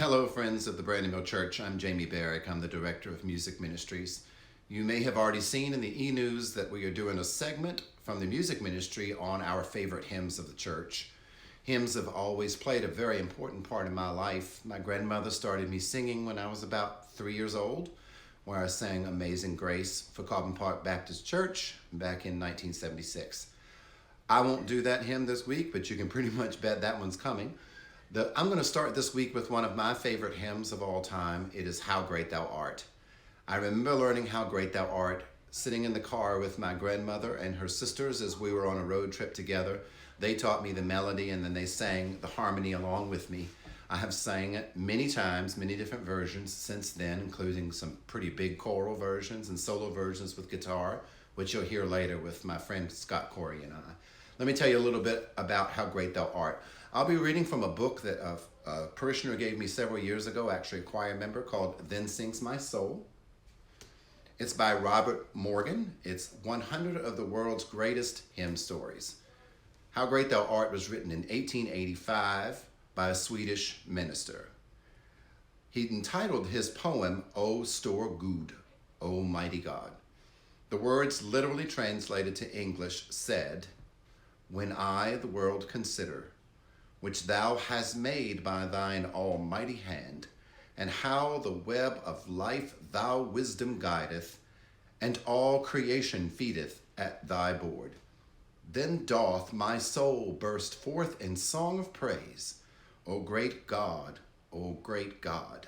Hello, friends of the Brandon Mill Church. I'm Jamie Barrack. I'm the Director of Music Ministries. You may have already seen in the e-news that we are doing a segment from the music ministry on our favorite hymns of the church. Hymns have always played a very important part in my life. My grandmother started me singing when I was about 3 years old, where I sang Amazing Grace for Carbon Park Baptist Church back in 1976. I won't do that hymn this week, but you can pretty much bet that one's coming. I'm going to start this week with one of my favorite hymns of all time. It is How Great Thou Art. I remember learning How Great Thou Art sitting in the car with my grandmother and her sisters as we were on a road trip together. They taught me the melody and then they sang the harmony along with me. I have sang it many times, many different versions since then, including some pretty big choral versions and solo versions with guitar, which you'll hear later with my friend Scott Corey and I. Let me tell you a little bit about How Great Thou Art. I'll be reading from a book that a parishioner gave me several years ago, actually a choir member, called Then Sings My Soul. It's by Robert Morgan. It's 100 of the world's greatest hymn stories. How Great Thou Art was written in 1885 by a Swedish minister. He entitled his poem, O Stor Gud, O Mighty God. The words literally translated to English said, When I the world consider, which thou hast made by thine almighty hand, and how the web of life thou wisdom guideth, and all creation feedeth at thy board. Then doth my soul burst forth in song of praise, O great God, O great God.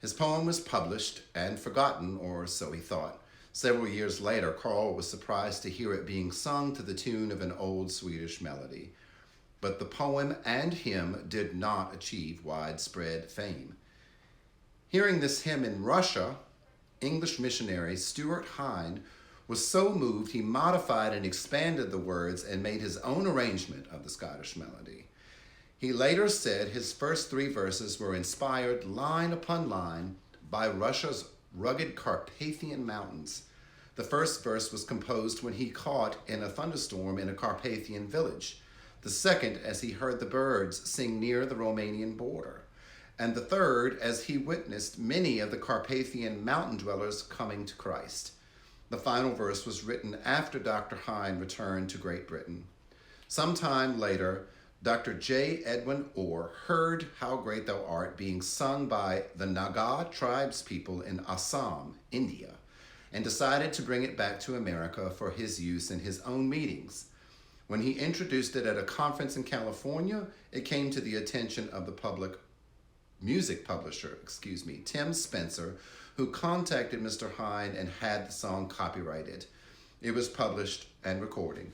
His poem was published and forgotten, or so he thought. Several years later, Carl was surprised to hear it being sung to the tune of an old Swedish melody. But the poem and hymn did not achieve widespread fame. Hearing this hymn in Russia, English missionary Stuart Hine was so moved he modified and expanded the words and made his own arrangement of the Scottish melody. He later said his first 3 verses were inspired line upon line by Russia's rugged Carpathian mountains. The first verse was composed when he caught in a thunderstorm in a Carpathian village. The second, as he heard the birds sing near the Romanian border. And the third, as he witnessed many of the Carpathian mountain dwellers coming to Christ. The final verse was written after Dr. Hine returned to Great Britain. Sometime later, Dr. J. Edwin Orr heard How Great Thou Art being sung by the Naga tribespeople in Assam, India, and decided to bring it back to America for his use in his own meetings. When he introduced it at a conference in California, it came to the attention of the public music publisher, Tim Spencer, who contacted Mr. Hine and had the song copyrighted. It was published and recorded.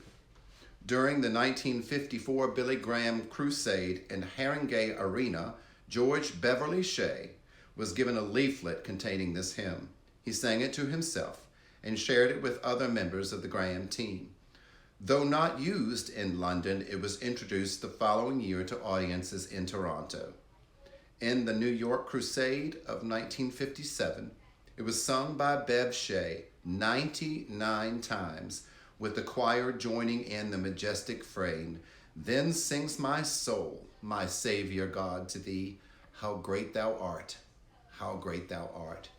During the 1954 Billy Graham Crusade in Haringey Arena, George Beverly Shea was given a leaflet containing this hymn. He sang it to himself and shared it with other members of the Graham team. Though not used in London, it was introduced the following year to audiences in Toronto. In the New York Crusade of 1957, it was sung by Bev Shea 99 times, with the choir joining in the majestic refrain, Then sings my soul, my Savior God, to thee, how great thou art, how great thou art.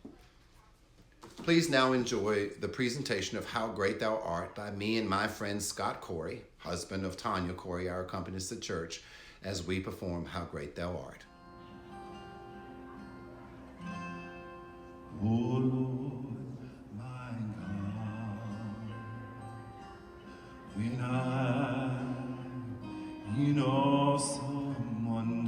Please now enjoy the presentation of How Great Thou Art by me and my friend Scott Corey, husband of Tanya Corey, our accompanist at church, as we perform How Great Thou Art. O Lord, my God, when I in awesome wonder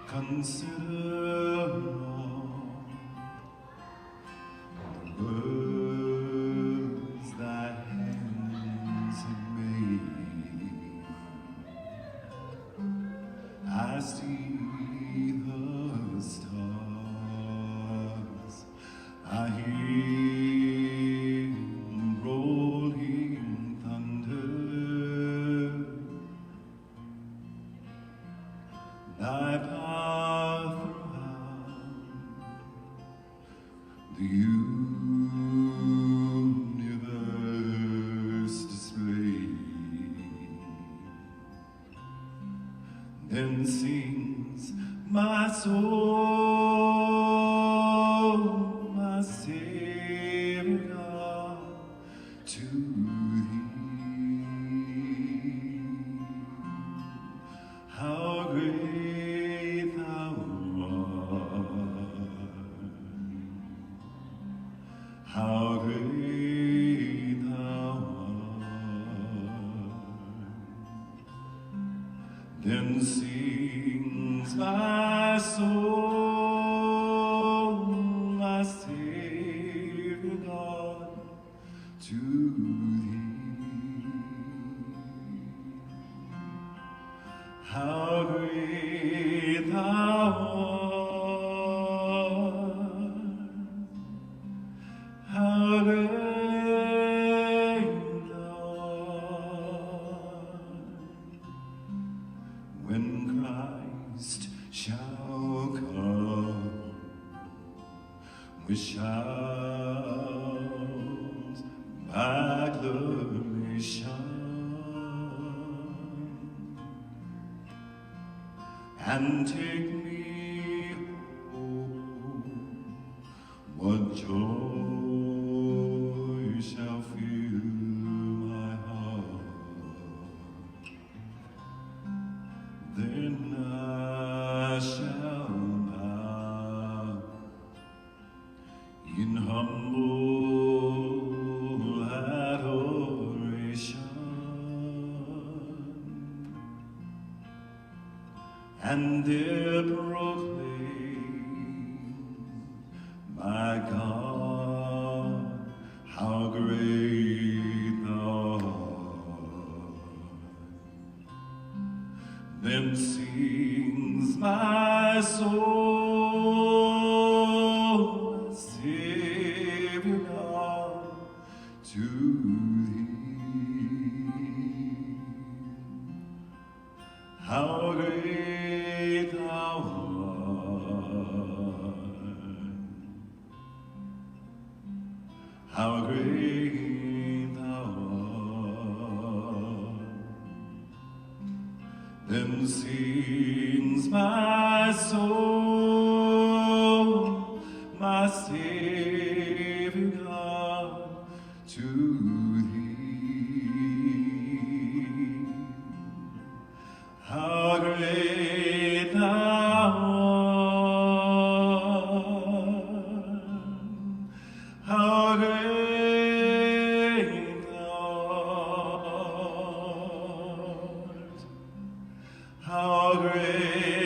consider all the words thy hands have made, I see the stars, I hear the rolling thunder, thy power throughout the universe displayed. Then sings my soul, my Savior God, to thee. How great thou art, how great thou art. Then sings my soul, my Savior God, to thee. How great thou art, how great thou art. When Christ shall come with shouts, acclamation, and take me home, what joy shall fill my heart. Then I shall bow in humble adoration and there proclaim, my God, how great thou art. Then sings my soul, my Savior God, to thee. How great thou art, how great thou art. Then sings my soul, my Savior God, to thee. How great thou art, how great thou art, how great